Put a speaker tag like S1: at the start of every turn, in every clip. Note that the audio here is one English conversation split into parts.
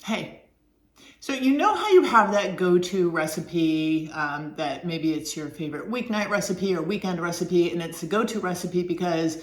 S1: Hey, so you know how you have that go-to recipe that maybe it's your favorite weeknight recipe or weekend recipe, and it's a go-to recipe because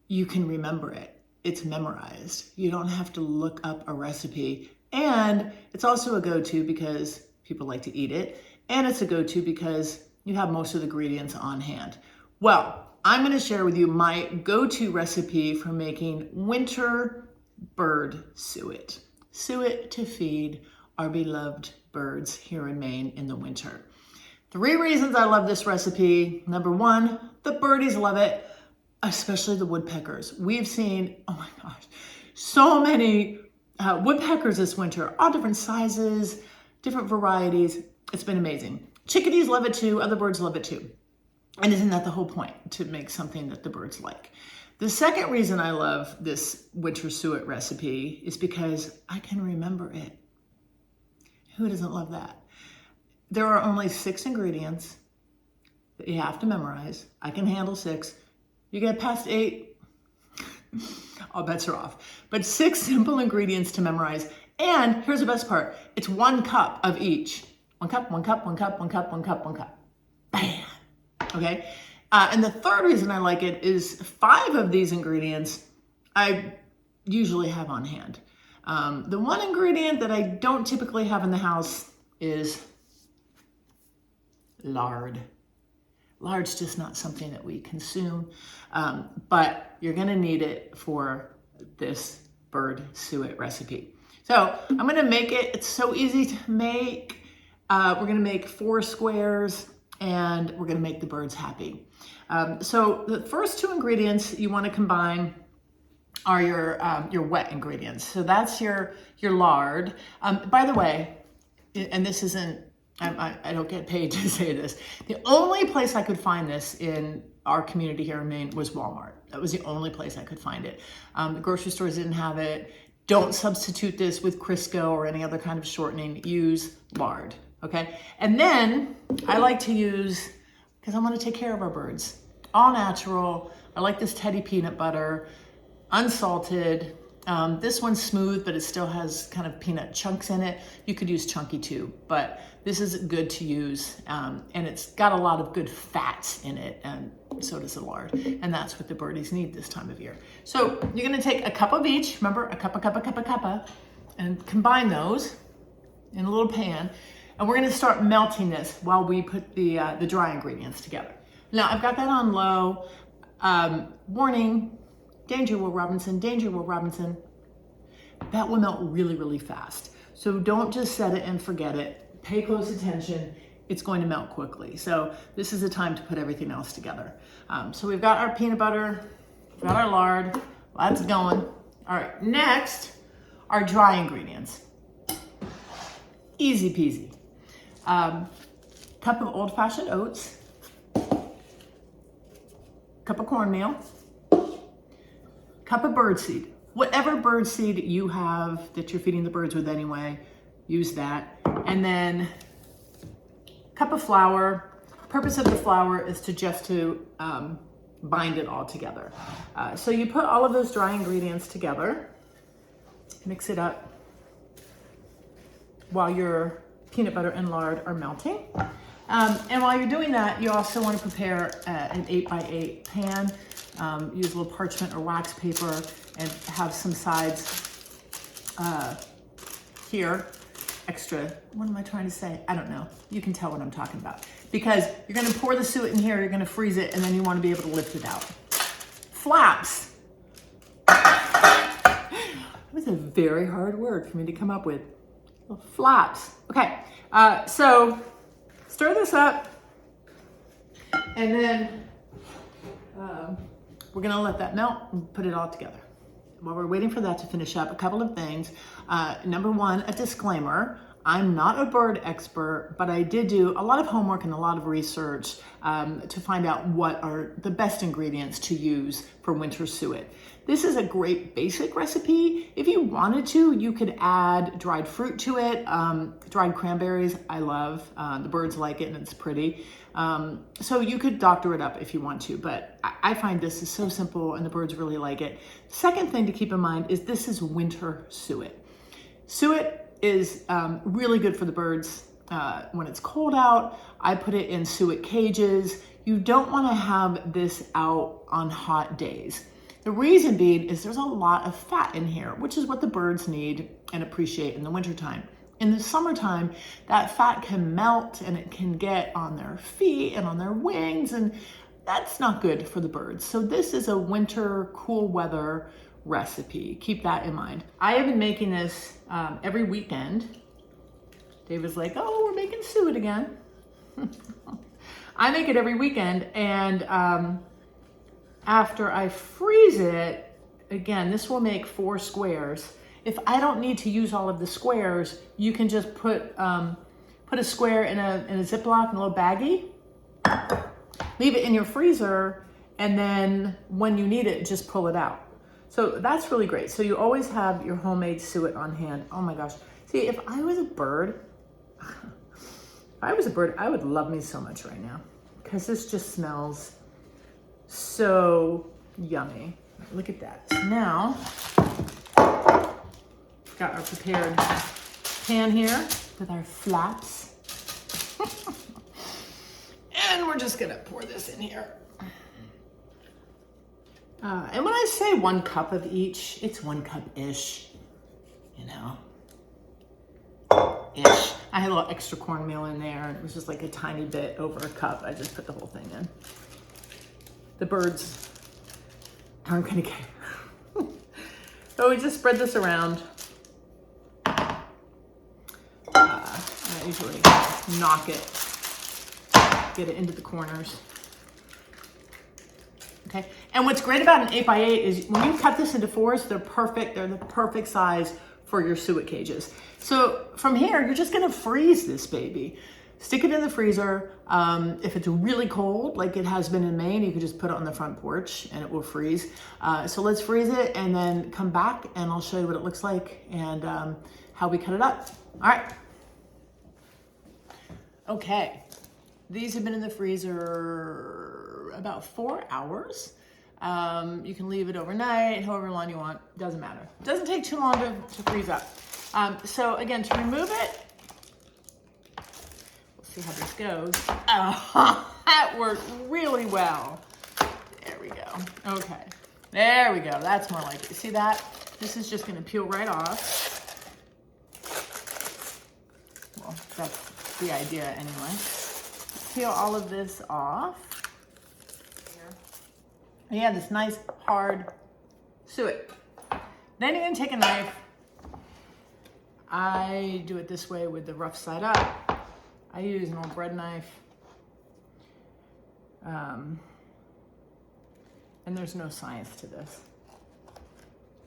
S1: you can remember it. It's memorized. You don't have to look up a recipe. And it's also a go-to because people like to eat it. And it's a go-to because you have most of the ingredients on hand. Well, I'm going to share with you my go-to recipe for making winter bird suet. Suet to feed our beloved birds here in Maine in the winter. 3 reasons I love this recipe. Number 1, the birdies love it, especially the woodpeckers. We've seen, oh my gosh, so many woodpeckers this winter, all different sizes, different varieties. It's been amazing. Chickadees love it too. Other birds love it too. And isn't that the whole point, to make something that the birds like? The second reason I love this winter suet recipe is because I can remember it. Who doesn't love that? There are only 6 ingredients that you have to memorize. I can handle 6. You get past 8, all bets are off. But 6 simple ingredients to memorize. And here's the best part. It's 1 cup of each. 1 cup, 1 cup, 1 cup, 1 cup, 1 cup, 1 cup. Bam! Okay? And the third reason I like it is 5 of these ingredients I usually have on hand. The one ingredient that I don't typically have in the house is lard. Lard's just not something that we consume, but you're gonna need it for this bird suet recipe. So I'm gonna make it. It's so easy to make. We're gonna make 4 squares and we're gonna make the birds happy. So the first 2 ingredients you wanna combine are your wet ingredients. So that's your lard. By the way, and this isn't, I don't get paid to say this, the only place I could find this in our community here in Maine was Walmart. That was the only place I could find it. The grocery stores didn't have it. Don't substitute this with Crisco or any other kind of shortening. Use lard, okay? And then I like to use, because I want to take care of our birds, all natural. I like this Teddy peanut butter, unsalted. This one's smooth, but it still has kind of peanut chunks in it. You could use chunky too, but this is good to use. And it's got a lot of good fats in it, and so does the lard. And that's what the birdies need this time of year. So you're gonna take a cup of each, remember, a cup, and combine those in a little pan. And we're gonna start melting this while we put the dry ingredients together. Now I've got that on low. Warning, danger, Will Robinson, danger, Will Robinson. That will melt really, really fast. So don't just set it and forget it. Pay close attention. It's going to melt quickly. So this is the time to put everything else together. So we've got our peanut butter, we've got our lard, that's going. All right, next, our dry ingredients. Easy peasy. Cup of old-fashioned oats, cup of cornmeal, cup of birdseed. Whatever birdseed you have that you're feeding the birds with anyway, use that. And then cup of flour. Purpose of the flour is to bind it all together. So you put all of those dry ingredients together, mix it up while your peanut butter and lard are melting. And while you're doing that, you also want to prepare an 8x8 pan. Use a little parchment or wax paper and have some sides here, extra. What am I trying to say? I don't know. You can tell what I'm talking about. Because you're going to pour the suet in here, you're going to freeze it, and then you want to be able to lift it out. Flaps. That was a very hard word for me to come up with. Flaps. Okay, so stir this up, and then we're gonna let that melt and put it all together. While we're waiting for that to finish up, a couple of things. Number 1, a disclaimer. I'm not a bird expert, but I did do a lot of homework and a lot of research to find out what are the best ingredients to use for winter suet. This is a great basic recipe. If you wanted to, you could add dried fruit to it. Dried cranberries, I love. The birds like it and it's pretty. So you could doctor it up if you want to, but I find this is so simple and the birds really like it. Second thing to keep in mind is this is winter suet. Suet is really good for the birds when it's cold out. I put it in suet cages. You don't want to have this out on hot days. The reason being is there's a lot of fat in here, which is what the birds need and appreciate in the wintertime. In the summertime, that fat can melt and it can get on their feet and on their wings, and that's not good for the birds. So this is a winter cool weather recipe. Keep that in mind. I have been making this every weekend. David's like, oh, we're making suet again. I make it every weekend, and after I freeze it, again, this will make 4 squares. If I don't need to use all of the squares, you can just put a square in a Ziploc, in a little baggie, leave it in your freezer, and then when you need it, just pull it out. So that's really great. So you always have your homemade suet on hand. Oh my gosh. See, if I was a bird, I would love me so much right now, because this just smells so yummy. Look at that. Now, got our prepared pan here with our flaps. And we're just gonna pour this in here. And when I say 1 cup of each, it's 1 cup-ish, you know, ish. I had a little extra cornmeal in there, and it was just like a tiny bit over a cup. I just put the whole thing in. The birds aren't gonna care. So we just spread this around. I usually knock it, get it into the corners. Okay, and what's great about an 8x8 is when you cut this into 4s, they're perfect. They're the perfect size for your suet cages. So from here, you're just gonna freeze this baby. Stick it in the freezer. If it's really cold, like it has been in Maine, you could just put it on the front porch and it will freeze. So let's freeze it and then come back and I'll show you what it looks like and how we cut it up. All right. Okay, these have been in the freezer about 4 hours. You can leave it overnight, however long you want, doesn't matter. It doesn't take too long to freeze up. So again, to remove it, we'll see how this goes. Oh, that worked really well. There we go. Okay, there we go. That's more like it. See that? This is just gonna peel right off. Well, that's the idea anyway. Peel all of this off. And you have this nice hard suet. Then you're gonna take a knife. I do it this way with the rough side up. I use an old bread knife. And there's no science to this.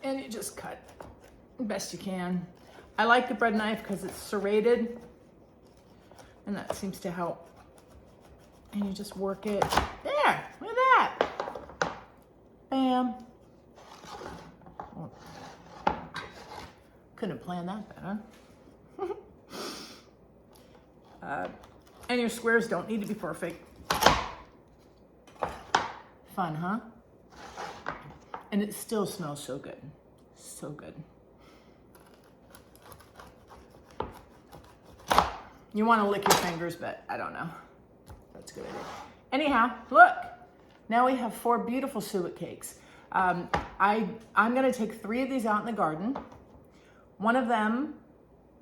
S1: And you just cut the best you can. I like the bread knife because it's serrated, and that seems to help. And you just work it. There, look at that. Bam. Oh. Couldn't have planned that better. And your squares don't need to be perfect. Fun, huh? And it still smells so good. So good. You want to lick your fingers, but I don't know. That's a good idea. Anyhow, look. Now we have 4 beautiful suet cakes. I'm going to take 3 of these out in the garden. One of them,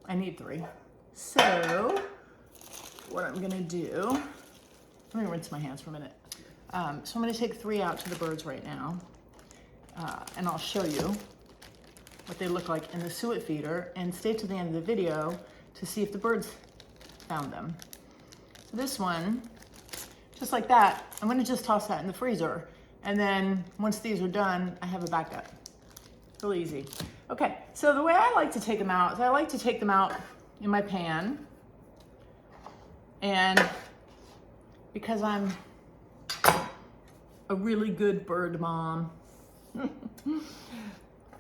S1: I need 3. So what I'm going to do, let me rinse my hands for a minute. So I'm going to take 3 out to the birds right now. And I'll show you what they look like in the suet feeder, and stay to the end of the video to see if the birds found them. So this one, just like that, I'm gonna just toss that in the freezer. And then once these are done, I have a backup. Real easy. Okay, so the way I like to take them out is I like to take them out in my pan. And because I'm a really good bird mom,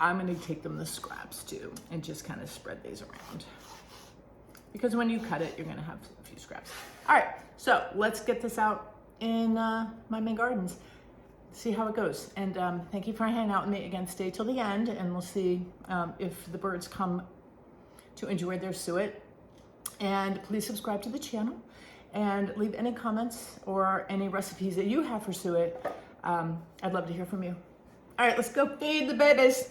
S1: I'm gonna take them the scraps too and just kind of spread these around. Because when you cut it, you're gonna have a few scraps. All right, so let's get this out in my Maine gardens, see how it goes. And thank you for hanging out with me again. Stay till the end and we'll see if the birds come to enjoy their suet. And please subscribe to the channel and leave any comments or any recipes that you have for suet. I'd love to hear from you. All right, let's go feed the babies.